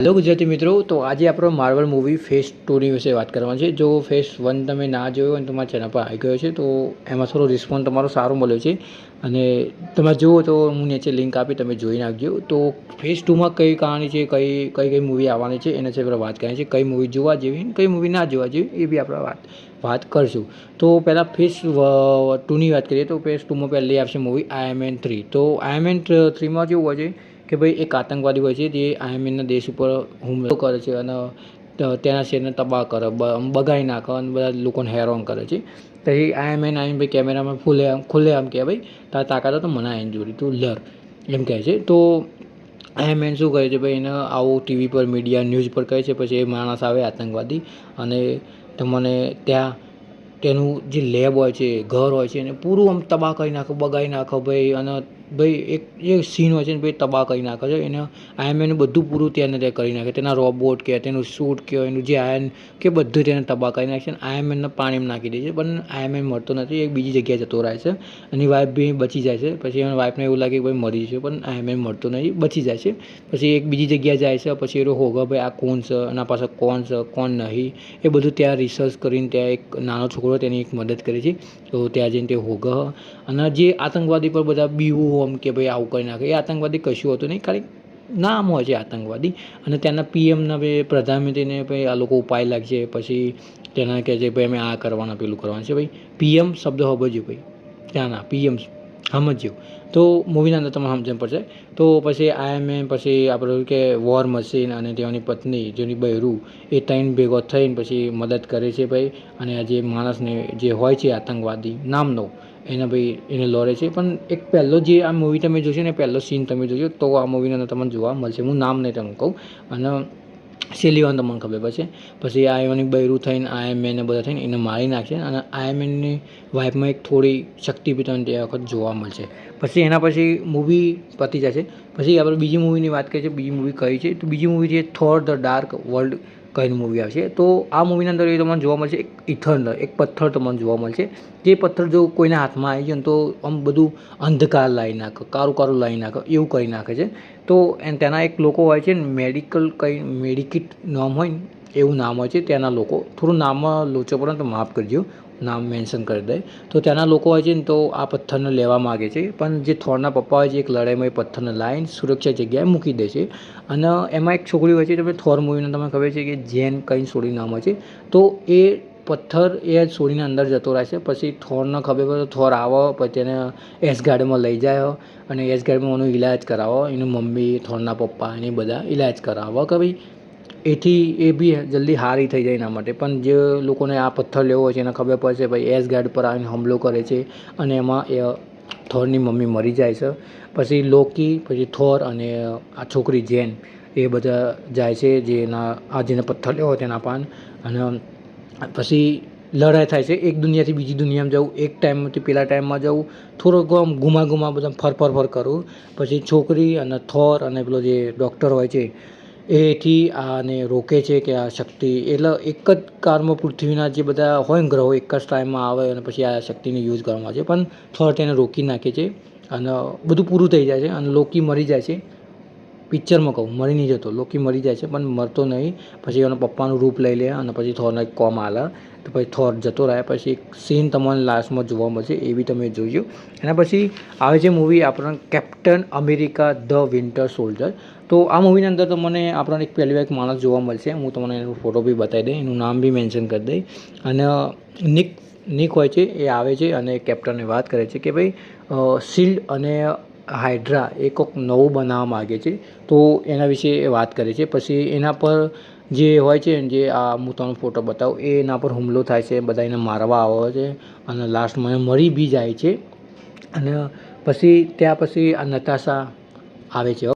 Hello Gujarati મિત્રો, તો આજે આપણો માર્વલ મૂવી ફેઝ 2ની વિશે વાત કરવાની છે. જો ફેઝ 1 તમે ના જોયો અને તમારા ચેનલ પર આવી ગયો છે તો એમાં થોડો રિસ્પોન્સ તમારો સારો મળ્યો છે અને તમે જુઓ તો હું નીચે લિંક આપી, તમે જોઈ નાખજો. તો ફેઝ 2માં કઈ કહાની છે, કઈ મૂવી આવવાની છે એના છે આપણે વાત કરવાની છે. કઈ મૂવી જોવા જેવી, કઈ મૂવી ના જોવા જેવી, એ બી આપણે વાત કરશું. તો પહેલાં ફેઝ 2ની વાત કરીએ તો ફેઝ 2માં પહેલી આવશે મૂવી આયર્ન મેન 3. તો આયર્ન મેન 3માં કેવું હોય છે કે ભાઈ એક આતંકવાદી હોય છે જે આયર્ન મેનના દેશ ઉપર હુમલો કરે છે અને તેના શહેરને તબાહ કરે, બગાડી નાખે અને બધા લોકોને હેરાન કરે છે. પછી આયર્ન મેન આવીને ભાઈ કેમેરામાં ખુલ્લેઆમ કહે, ભાઈ તારે તાકાત હોય તો મને આવીને જોડી, તું લડ, એમ કહે છે. તો આયર્ન મેન શું કહે છે ભાઈ, એને આવું ટીવી પર, મીડિયા, ન્યૂઝ પર કહે છે. પછી એ માણસ આવે આતંકવાદી અને તમને ત્યાં તેનું જે લેબ હોય છે, ઘર હોય છે, એને પૂરું આમ તબાહ કરી નાખે, બગાડી નાખે ભાઈ. અને ભાઈ એક જે સીન હોય છે ને ભાઈ તબાહ કરી નાખે છે. એને આયર્ન મેનનું બધું પૂરું ત્યાં ને ત્યાં કરી નાખે, તેના રોબોટ કે તેનું શૂટ કે એનું જે આયર્ન કે બધું તેને તબાહ કરી નાખે છે. આયર્ન મેનને પાણીમાં નાખી દે છે, પણ આયર્ન મેન મળતો નથી, એક બીજી જગ્યાએ જતો રહે છે. એની વાઈફ બી બચી જાય છે. પછી એની વાઈફને એવું લાગે કે ભાઈ મરી છે, પણ આયર્ન મેન મળતો નહીં, બચી જાય છે. પછી એક બીજી જગ્યાએ જાય છે. પછી એ હોગે ભાઈ આ કોણ છે, એના પાસે કોણ છે, કોણ નહીં, એ બધું ત્યાં રિસર્ચ કરીને ત્યાં એક નાનો છોકરો તેની એક મદદ કરે છે. તો ત્યાં જઈને તે હોગે અને જે આતંકવાદી પર બધા બીવું આમ કે ભાઈ આવું કરી નાખે, એ આતંકવાદી કશું હતું નહીં, ખાલી નામ હોય છે આતંકવાદી. અને ત્યાંના પીએમના ભાઈ પ્રધાનમંત્રીને ભાઈ આ લોકો ઉપાય લાગશે. પછી તેના કહે છે ભાઈ અમે આ કરવાના, પેલું કરવાનું છે. ભાઈ પીએમ શબ્દ સમજ્યો ભાઈ, ત્યાંના પીએમ સમજ્યો તો મૂવીના અંદર તમને સમજણ પડશે. તો પછી આયર્ન મેન, પછી આપણે કે વોર મશીન અને તેની પત્ની જેની બહેરું, એ ત્રણ ભેગો થઈને પછી મદદ કરે છે ભાઈ. અને આ જે માણસને જે હોય છે આતંકવાદી નામનો, એને ભાઈ એને લડે છે. પણ એક પહેલો જે આ મૂવી તમે જોશો ને, પહેલો સીન તમે જોશો તો આ મૂવીની અંદર તમને જોવા મળશે. હું નામ નહીં તમને કહું અને છેલ્લી વાર તમને ખબર પડશે. પછી આ એની બૈરું થઈને આયર્ન મેનને બધા થઈને એને મારી નાખશે અને આયર્ન મેનની વાઈફમાં એક થોડી શક્તિ બી તમને તે વખત જોવા મળશે. પછી એના પછી મૂવી પતી જશે. પછી આપણે બીજી મૂવીની વાત કરીએ છીએ. બીજી મૂવી કઈ છે તો બીજી મૂવી છે થોર ધ ડાર્ક વર્લ્ડ કઈને મૂવી આવશે. તો આ મૂવીની અંદર એ તમને જોવા મળશે એક ઇથર્નલ, એક પથ્થર તમને જોવા મળશે. જે પથ્થર જો કોઈના હાથમાં આવી જાય ને તો આમ બધું અંધકાર લાવી નાખે, કારું કારું લાવી નાખે, એવું કરી નાખે છે. તો તેના એક લોકો હોય છે ને મેડિકિટ નામ હોય ને એવું નામ હોય છે ત્યાંના લોકો. થોડું નામમાં લોચો પડે તો માફ કરજો, નામ મેન્શન કરી દે. તો ત્યાંના લોકો હોય છે ને તો આ પથ્થરને લેવા માગે છે. પણ જે થોરના પપ્પા હોય છે એક લડાઈમાં એ પથ્થરને લાવીને સુરક્ષા જગ્યાએ મૂકી દે છે. અને એમાં એક છોકરી હોય છે, તમે થોર મૂવીને તમને ખબર છે કે જેન કંઈ છોડી નામ હોય છે. તો એ પથ્થર એ છોડીને અંદર જતો રહે છે. પછી થોરને ખબર પડે તો થોર આવો, પછી તેને એસગાર્ડમાં લઈ જાય અને એસગાર્ડમાં એનો ઇલાજ કરાવો. એની મમ્મી, થોરના પપ્પા, એને બધા ઇલાજ કરાવો કે ભાઈ એથી એ બી જલ્દી સારી થઈ જાય એના માટે. પણ જે લોકોને આ પથ્થર લેવો હોય છે એને ખબર પડશે ભાઈ એસગાર્ડ પર આવીને હુમલો કરે છે અને એમાં એ થોરની મમ્મી મરી જાય છે. પછી લોકી, પછી થોર અને આ છોકરી જેન એ બધા જાય છે જેના આ જેને પથ્થર લેવો હોય તેના પાન. અને પછી લડાઈ થાય છે, એક દુનિયાથી બીજી દુનિયામાં જવું, એક ટાઈમથી પેલા ટાઈમમાં જવું, થોડોક આમ ઘુમા બધા ફર કરવું. પછી છોકરી અને થોર અને પેલો જે ડૉક્ટર હોય છે એથી આને રોકે છે કે આ શક્તિ, એટલે એક જ કારમાં પૃથ્વીના જે બધા હોય ને ગ્રહો એક જ ટાઈમમાં આવે અને પછી આ શક્તિને યુઝ કરવામાં આવે છે. પણ થોર તેને રોકી નાખે છે અને બધું પૂરું થઈ જાય છે અને લોકી મરી જાય છે. પિક્ચરમાં કહું, મરી નહીં જતો, લોકી મરી જાય છે પણ મરતો નહીં. પછી એના પપ્પાનું રૂપ લઈ લે અને પછી થોરને કોમ આલે તો પછી થોર જતો રહે. પછી એક સીન તમને લાસ્ટમાં જોવા મળશે, એ બી તમે જોજો. એના પછી આવે છે મૂવી આપણને captain America the winter soldier. તો આ મૂવીની અંદર તો મને આપણને એક પહેલી વાર એક માણસ જોવા મળશે. હું તમને એનો ફોટો બી બતાવી દઈ, એનું નામ બી મેન્શન કરી દઈ. અને નિક હોય છે, એ આવે છે અને કેપ્ટનને વાત કરે છે કે ભાઈ શિલ્ડ અને હાઇડ્રા એ કોઈક નવું બનાવવા માગે છે. તો એના વિશે એ વાત કરે છે. પછી એના પર જે હોય છે ને, જે આ હું તમને ફોટો બતાવું, એ એના પર હુમલો થાય છે, બધા એને મારવા આવે છે અને લાસ્ટમાં એ મરી બી જાય છે. અને પછી ત્યાં પછી આ નતાશા આવે છે.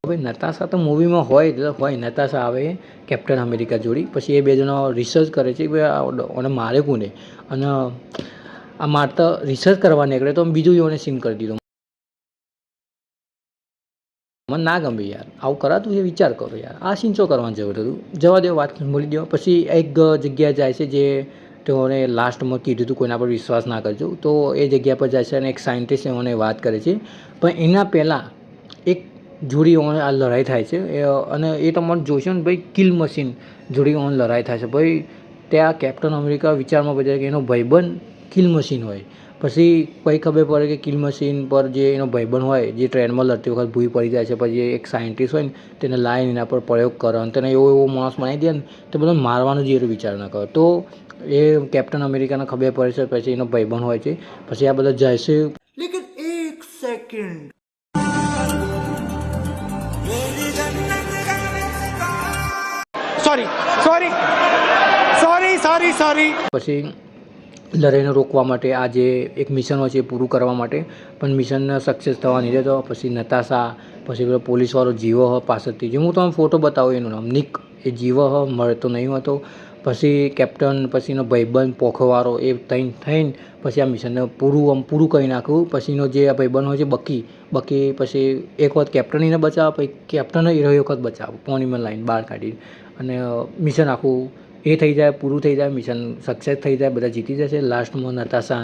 હવે નતાશા તો મૂવીમાં હોય નતાશા આવે કેપ્ટન અમેરિકા જોડી. પછી એ બે જણો રિસર્ચ કરે છે કે એને મારે કોને, અને આ મારતા રિસર્ચ કરવા નીકળે તો બીજું એને સીન કરી દીધું. મને ના ગમે યાર, આવું કરાતું છે, વિચાર કરો યાર, આ સીન શું કરવાનું જરૂર હતું, જવા દો, વાત ભૂલી દો. પછી એક જગ્યાએ જાય છે જે તેઓને લાસ્ટમાં કીધું હતું કોઈના પર વિશ્વાસ ના કરજો, તો એ જગ્યા પર જાય છે અને એક સાયન્ટિસ્ટ એઓને વાત કરે છે. પણ એના પહેલાં એક જોડી ઓન આ લડાઈ થાય છે અને એ તમારે જોશો ને ભાઈ, કિલ મશીન જોડી ઓન લડાઈ થાય છે ભાઈ. ત્યાં કેપ્ટન અમેરિકા વિચારમાં પડે કે એનો ભાઈબંધ કિલ મશીન હોય. પછી કંઈ ખબર પડે કે કિલ મશીન પર જે એનો ભાઈબંધ હોય, જે ટ્રેનમાં લડતી વખત ભૂઈ પડી જાય છે, પછી એક સાયન્ટિસ્ટ હોય ને તેને લાઈન એના પર પ્રયોગ કરે અને તેને એવો માણસ બનાવી દે ને તો બધો મારવાનું જે વિચાર ના કરે. તો એ કેપ્ટન અમેરિકાને ખબર પડે છે, પછી એનો ભાઈબંધ હોય છે, પછી આ બધા જાય છે. લેકિન એક સેકન્ડ, સોરી. પછી લડાઈને રોકવા માટે આ જે એક મિશન હોય છે એ પૂરું કરવા માટે, પણ મિશનને સક્સેસ થવા નહીં દેતો. પછી નતાશા, પછી પેલો પોલીસવાળો જીવો હ પાછળથી, જે હું તમને ફોટો બતાવું એનું નામ નિક, એ જીવો હ મળતો નહીં હતો. પછી કેપ્ટન, પછીનો ભાઈબંધ પોખોવાળો, એ થઈને પછી આ મિશનને પૂરું કરી નાખ્યું. પછીનો જે આ ભાઈબંધ હોય છે બકી પછી એક વખત કેપ્ટનને બચાવે, પછી કેપ્ટન એ વખત બચાવે પાણીમાં લાઈન બહાર કાઢી, અને મિશન આખું એ થઈ જાય, પૂરું થઈ જાય, મિશન સક્સેસ થઈ જાય, બધા જીતી જશે. લાસ્ટમાં નતાશા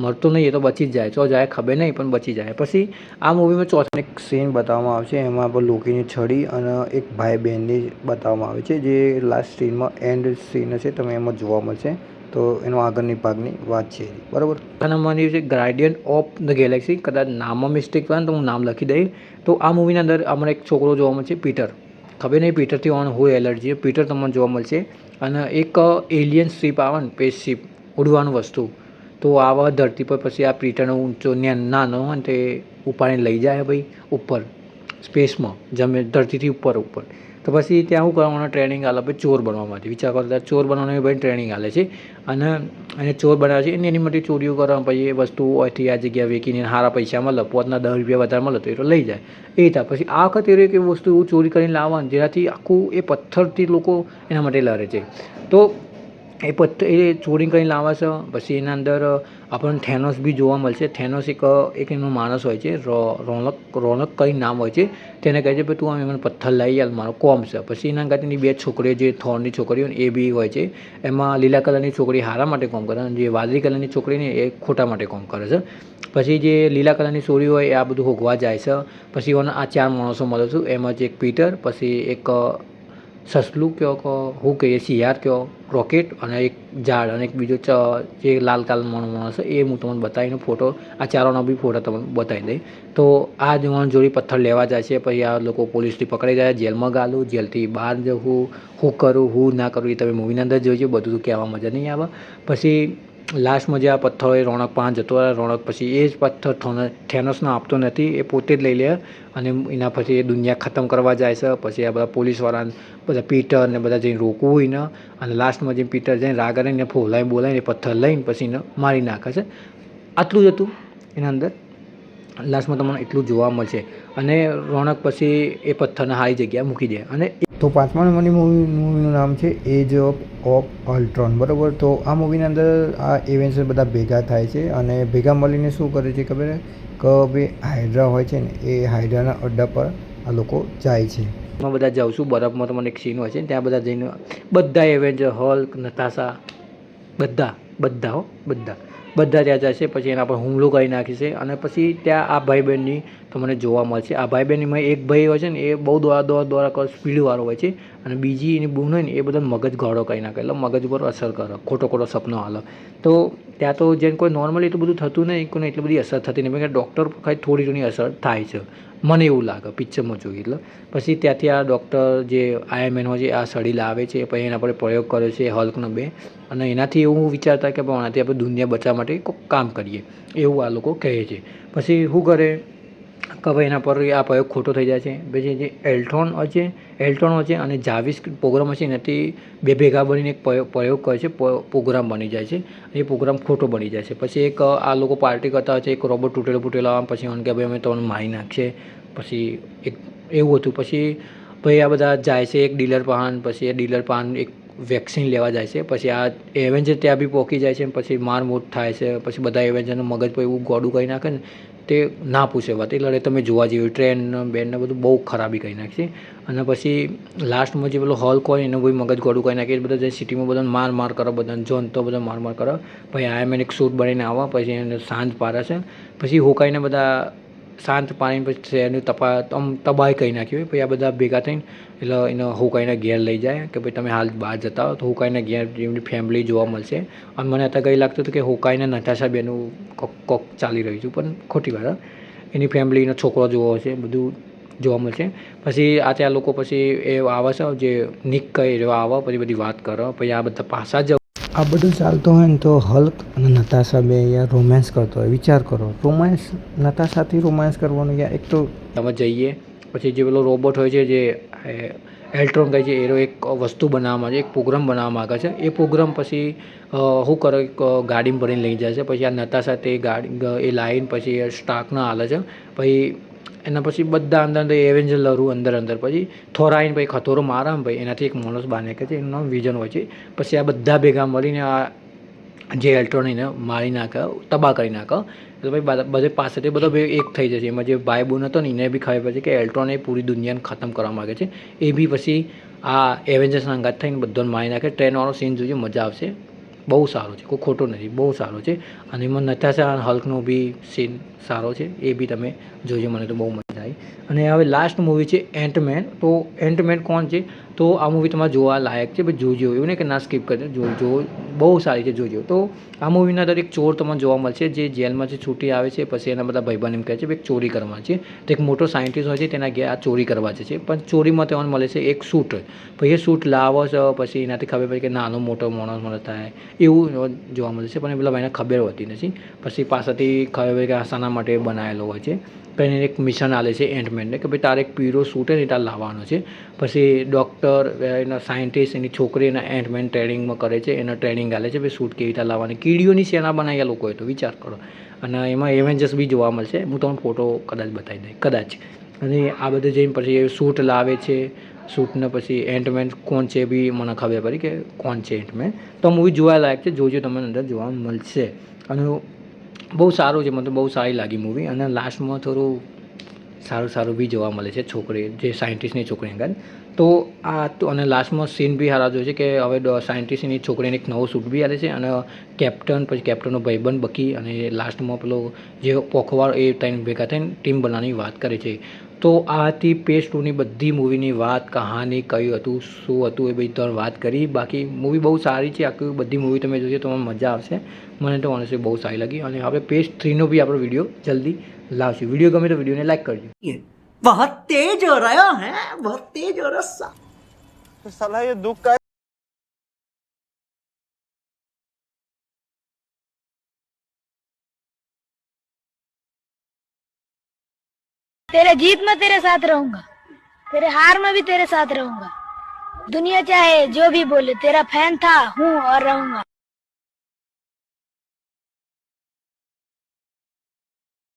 મરતો નહીં, એ તો બચી જ જાય, તો જાય ખબર નહીં પણ બચી જાય. પછી આ મૂવીમાં ચોથા એક સીન બતાવવામાં આવે છે, એમાં પણ લોકોની છડી અને એક ભાઈ બહેનની બતાવવામાં આવે છે, જે લાસ્ટ સીનમાં એન્ડ સીન છે, તમે એમાં જોવા મળશે. તો એનો આગળની ભાગની વાત છે, બરાબર. નંબરની છે ગાર્ડિયન ઓફ ધ ગેલેક્સી, કદાચ નામમાં મિસ્ટેક થાય ને તો હું નામ લખી દઈશ. તો આ મૂવીની અંદર અમને એક છોકરો જોવા મળશે, પીટર. ખબર નહીં પીટરથી ઓન હોય એલર્જી, પીટર તમને જોવા મળશે. અને એક એલિયન શિપ આવે ને, સ્પેસ શિપ, ઉડવાનું વસ્તુ, તો આવા ધરતી પર પછી આ પીટરનો ઊંચો નાનો હોય ને તે ઉપાડીને લઈ જાય ભાઈ ઉપર સ્પેસમાં, ધરતીથી ઉપર. તો પછી ત્યાં શું કરવાનું, ટ્રેનિંગ આલે ભાઈ ચોર બનવા માટે. વિચાર કરો, ત્યાં ચોર બનવાની ભાઈ ટ્રેનિંગ આલે છે, અને ચોર બનાવે છે, એની માટે ચોરીઓ કરવા, પછી એ વસ્તુ અહીંથી આ જગ્યા વેચીને સારા પૈસા મળે, 5 ના 10 રૂપિયા વધારે મળે તો એ તો લઈ જાય. એ થાય. પછી આ વખતે એક એવી વસ્તુ ચોરી કરીને લાવવાની, જેનાથી આખું એ પથ્થરથી લોકો એના માટે લડે છે. તો એ ચોરી કરીને લાવે છે. પછી એના અંદર આપણને થેનોસ બી જોવા મળશે. થેનોસ એક એનો માણસ હોય છે, રોનક કરીને નામ હોય છે. તેને કહે છે ભાઈ તું મને પથ્થર લઈ આવ, મારો કોમ છે. પછી એના ગાતીની 2 છોકરીઓ, જે થોરની છોકરીઓ ને એ બી હોય છે. એમાં લીલા કલરની છોકરી હારા માટે કામ કરે, અને જે વાદળી કલરની છોકરી ને એ ખોટા માટે કામ કરે છે. પછી જે લીલા કલરની છોરી હોય એ આ બધું હોગવા જાય છે. પછી આ 4 માણસો મળે છે, એમાં જ એક પીટર, પછી એક સસલું કહો, હું કહીએ શિયાળ કહો, રોકેટ, અને એક ઝાડ, અને એક બીજો જે લાલ માણસ છે, એ હું તમને બતાવીને ફોટો, આ 4નો બી ફોટો તમને બતાવી દઈ. તો આ જવાનું જોડી પથ્થર લેવા જાય છે. પછી આ લોકો પોલીસથી પકડાઈ જાય, જેલમાં ગાલું, જેલથી બહાર જવું, શું કરું શું ના કરું એ તમે મૂવીની અંદર જોઈજો, બધું તો કહેવા મજા નહીં આવે. પછી લાસ્ટમાં જે આ પથ્થર હોય, રોનક પાંચ જતો રહે. રોનક પછી એ જ પથ્થર થેનોસને આપતો નથી, એ પોતે જ લઈ લે, અને એના પછી એ દુનિયા ખતમ કરવા જાય છે. પછી આ બધા પોલીસવાળા, બધા પીટર ને બધા જઈને રોકવું હોય ને, અને લાસ્ટમાં જે પીટર જઈને રાગ કરીને બોલાવીને પથ્થર લઈને પછી એને મારી નાખે છે. આટલું જ હતું એના અંદર. લાસ્ટમાં તમને એટલું જોવા મળશે, અને રોનક પછી એ પથ્થરને સારી જગ્યાએ મૂકી દે. અને તો 5મા નંબરની મૂવીનું નામ છે એજ ઓફ અલ્ટ્રોન, બરાબર. તો આ મૂવીની અંદર આ એવેન્જર્સ બધા ભેગા થાય છે, અને ભેગા મળીને શું કરે છે ખબર કે ભાઈ હાઇડ્રા હોય છે ને, એ હાઇડ્રાના અડ્ડા પર આ લોકો જાય છે. એમાં બધા જાઉં છું, બરફમાં તમને એક સીન હોય છે, ત્યાં બધા જઈને બધા એવેન્જર, હલ્ક, નતાશા, બધા ત્યાં જાય છે. પછી એના પર હુમલો કરી નાખે છે, અને પછી ત્યાં આ ભાઈ બહેનની તમને જોવા મળશે. આ ભાઈ બહેનીમાં એક ભાઈ હોય છે ને, એ બહુ દોડા કરે, સ્પીડવાળો હોય છે, અને બીજી એની બૂન હોય ને એ બધા મગજ ગાળો કરી નાખે, એટલે મગજ ઉપર અસર કરે, ખોટો સપનો હાલે. તો ત્યાં તો જેમ કોઈ નોર્મલી એટલું બધું થતું નહીં, કોઈને એટલી બધી અસર થતી નહીં, કારણ કે ડૉક્ટર ખાલી થોડી ઘણી અસર થાય છે, મને એવું લાગે પિક્ચરમાં જોઈ. એટલે પછી ત્યાંથી આ ડૉક્ટર જે આયર્ન મેન હોય છે, આ સળી લાવે છે, પછી એના પર પ્રયોગ કરે છે હલ્કનો 2, અને એનાથી એવું વિચારતા કે આનાથી આપણે દુનિયા બચાવવા માટે કોઈ કામ કરીએ, એવું આ લોકો કહે છે. પછી શું કરે કે ભાઈ એના પર આ પ્રયોગ ખોટો થઈ જાય છે. પછી જે એલ્ટ્રોન હોય છે અને જાવિસ પ્રોગ્રામ છે, એનાથી ભેગા બનીને એક પ્રયોગ કરે છે, પ્રોગ્રામ બની જાય છે, એ પ્રોગ્રામ ખોટો બની જાય છે. પછી એક આ લોકો પાર્ટી કરતા હોય છે, એક રોબોટ તૂટેલો આવે, પછી એમ કે ભાઈ અમે તમને મારી નાખશે. પછી એક એવું હતું. પછી ભાઈ આ બધા જાય છે એક ડીલર પાન, પછી એ ડીલર પાન એક વેક્સિન લેવા જાય છે. પછી આ એવેન્જર ત્યાં બી પહોંચી જાય છે. પછી મારમૂટ થાય છે. પછી બધા એવેન્જરનું મગજ પર એવું ગોડું કરી નાખે ને તે ના પૂછે વાત. એટલે તમે જોવા જેવી ટ્રેન બેન ને બધું બહુ ખરાબી કરી નાખી. અને પછી લાસ્ટમાં જે પેલો હલ્ક હોય એને બી મગજ ગોડું કરી નાખે. બધા જે સિટીમાં બધાને માર કરે, બધાને જોન તો બધા માર કરે. પછી આયરન એક સૂટ બનીને આવે, પછી એને શાંત પાડે છે. પછી હોકાઈને બધા શાંત પાડીને પછી શહેરની તબાહી કરી નાખી હોય. પછી આ બધા ભેગા થઈને એટલે એને હોકાઈને ઘેર લઈ જાય કે ભાઈ તમે હાલ બહાર જતા હો. તો હોકાઈને ઘેર એમની ફેમિલી જોવા મળશે. અને મને અત્યારે કંઈ લાગતું હતું કે હોકાઈને નતાશા બેનું કોક ચાલી રહ્યું છું, પણ ખોટી વાત. એની ફેમિલીનો છોકરો જોવો છે, બધું જોવા મળશે. પછી આ ત્યાં લોકો પછી એ આવે છે જે નિક કહે એવા આવે, પછી બધી વાત કરે. પછી આ બધા પાછા જ આ બધું ચાલતું હોય ને તો હલ્ક અને નતાશા બે યાર રોમેન્સ કરતો હોય. વિચાર કરો, રોમેન્સ નતાશાથી રોમેન્સ કરવાનું યાર. એક તો અમે જઈએ પછી જે પેલો રોબોટ હોય છે જે એલ્ટ્રોન કહે છે, એનો એક વસ્તુ બનાવવામાં છે, એક પ્રોગ્રામ બનાવવા માગે છે. એ પ્રોગ્રામ પછી શું કરે, ગાડીમાં ભરીને લઈ જાય છે. પછી આ નતાશા તે ગાડી એ લાવીને પછી સ્ટાર્કના હાલે છે. પછી એના પછી બધા અંદર એવેન્જર લરું અંદર પછી થોરાઈને પછી ખતોરો મારે ને ભાઈ એનાથી એક માણસ બહાર નીકળે છે. એનું નામ વિઝન હોય છે. પછી આ બધા ભેગા મળીને આ જે એલ્ટ્રોનને મારી નાખે, તબાહ કરી નાખે. એટલે ભાઈ બધે પાસેથી બધો એક થઈ જશે. એમાં જે ભાઈ બોન હતો ને એને બી ખબર પડે છે કે એલ્ટ્રોન એ પૂરી દુનિયાને ખતમ કરવા માગે છે. એ બી પછી આ એવેન્જર્સના અંગાત થઈને બધાને મારી નાખે. ટ્રેનવાળો સીન જોજો, મજા આવશે. બહુ સારું છે, કોઈ ખોટો નથી, બહુ સારું છે. અને એમાં નતાશા હલ્કનો બી સીન સારો છે, એ બી તમે જોજો. મને તો બહુ મજા આવી. અને હવે લાસ્ટ મૂવી છે એન્ટમેન. તો એન્ટમેન કોણ છે? તો આ મૂવી તમારે જોવા લાયક છે. ભાઈ જોજો, એવું નહીં કે ના સ્કીપ કરજો, જોજો, બહુ સારી છે, જોજો. તો આ મૂવીના અંદર એક ચોર તમને જોવા મળશે જે જેલમાંથી છૂટી આવે છે. પછી એના બધા ભાઈબંધ એમ કહે છે એક ચોરી કરવા છે. તો એક મોટો સાયન્ટિસ્ટ હોય છે, તેના ઘેર આ ચોરી કરવા છે. પણ ચોરીમાં તેમને મળે છે એક સૂટ. પછી એ સૂટ લાવો છે, પછી એનાથી ખબર પડે કે નાનો મોટો માણસ મને થાય એવું જોવા મળે છે. પણ એ પેલા ભાઈને ખબર હોતી નથી. પછી પાછળથી ખબર પડે કે આ શાના માટે બનાવેલો હોય છે. પછી એને એક મિશન આલે છે એન્ટમેનને કે ભાઈ તારે એક પીળો સૂટ ને તારે લાવવાનો છે. પછી ડૉક્ટર એના સાયન્ટિસ્ટ એની છોકરી એના એન્ટમેન ટ્રેનિંગમાં કરે છે, એને ટ્રેનિંગ આલે છે ભાઈ સૂટ કેવી રીતે લાવવાની. કીડીઓની સેના બનાવ્યા લોકોએ, તો વિચાર કરો. અને એમાં એવેન્જર્સ બી જોવા મળશે. હું તમને ફોટો કદાચ બતાવી દઈશ, કદાચ. અને આ બધું જઈને પછી એ સૂટ લાવે છે. સૂટને પછી એન્ટમેન કોણ છે બી મને ખબર પડી કે કોણ છે એન્ટમેન. તો મૂવી જોવા લાયક છે, જોજો, તમને અંદર જોવા મળશે. અને બહુ સારું છે, મને તો બહુ સારી લાગી મૂવી. અને લાસ્ટમાં થોડું સારું બી જોવા મળે છે, છોકરી જે સાયન્ટિસ્ટની છોકરી આગળ. તો આ તો અને લાસ્ટમાં સીન બી સારા જોઈએ છે કે હવે સાયન્ટિસ્ટની છોકરીને એક નવો સૂટ બી આવે છે. અને કેપ્ટન, પછી કેપ્ટનનો ભાઈબંધ બકી, અને લાસ્ટમાં પેલો જે પોખવાળ એ ટાઈમ ભેગા થઈને ટીમ બનાવવાની વાત કરે છે. તો આ હતી પેજ 2ની બધી મૂવીની વાત, કહાની કયું હતું, શું હતું, એ બધી તો વાત કરી. બાકી મૂવી બહુ સારી છે. આખી બધી મૂવી તમે જોજો તો મજા આવશે. મને તો ઓનેસ્ટલી બહુ સારી લાગી. અને આપણે પેજ 3નો બી આપણો વિડીયો જલ્દી લાવશું. વિડીયો ગમે તો વિડીયોને લાઈક કરજો. बहुत तेज हो रहा है, बहुत तेज हो रहा है साला ये दुख का तेरे जीत में तेरे साथ रहूंगा, तेरे हार में भी तेरे साथ रहूंगा. दुनिया चाहे जो भी बोले, तेरा फैन था, हूँ और रहूंगा.